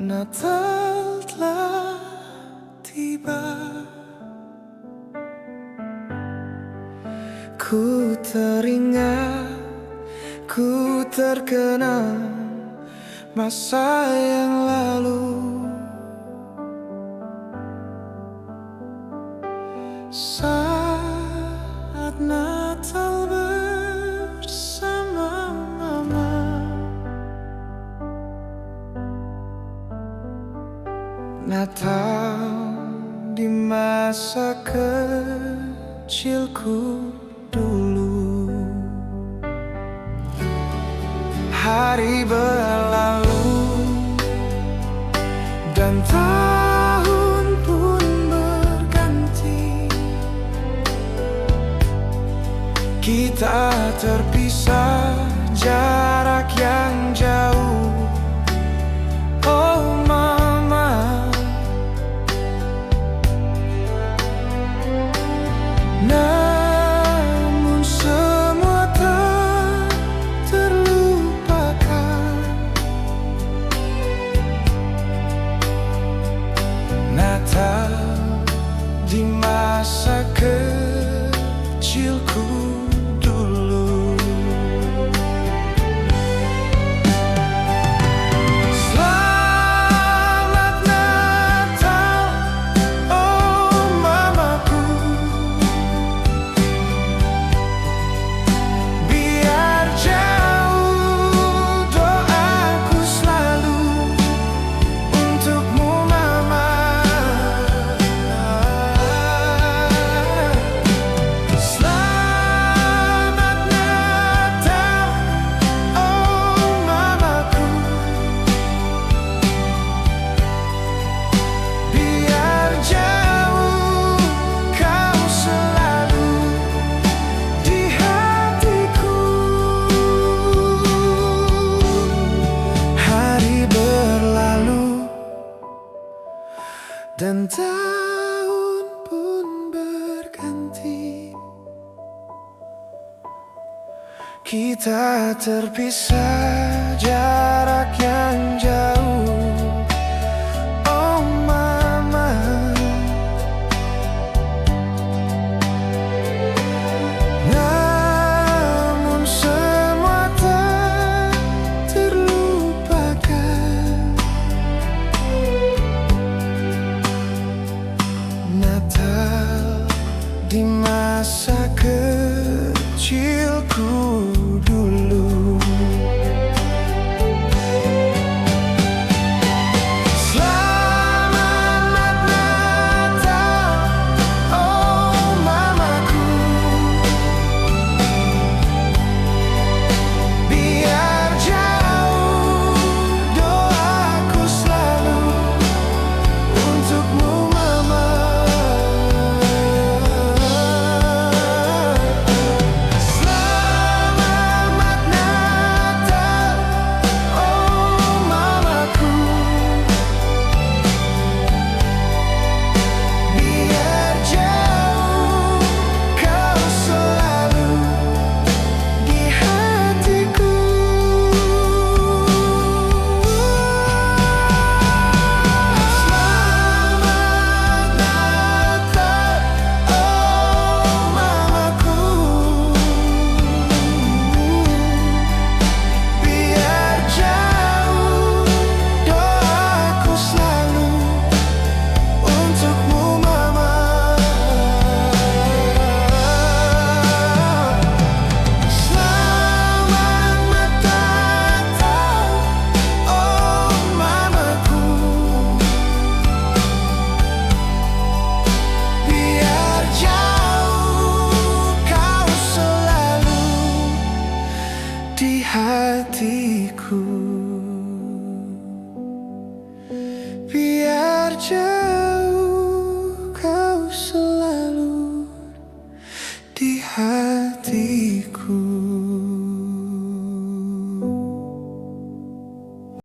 Natal telah tiba. Ku teringat, ku terkenang masa yang lalu. Saat Natal bersama Mama, Natal di masa kecilku dulu. Hari berlalu dan tahun pun berganti. Kita terpisah jarak yang jauh. Oh Mama, namun semua tak terlupakan. Natal di masa kecilku dulu. Selamat Natal, oh Mamaku. Biar jauh doaku selalu untukmu Mama. Selamat Natal, oh Mamaku. Biar jauh kau selalu di hatiku. Hari berlalu dan tahun pun berganti. Kita terpisah jarak yang jauh. Oh Mama, namun semua tak terlupakan. Natal di masa kecilku dulu. Selamat Natal, oh Mamaku. Biar jauh doaku selalu untukmu Mama. Selamat Natal, oh Mamaku. Biar jauh kau selalu di hatiku. Selamat Natal, oh Mamaku. Biar jauh doaku selalu untukmu Mama. Selamat Natal, oh Mamaku. Biar jauh kau selalu di hatiku. Biar jauh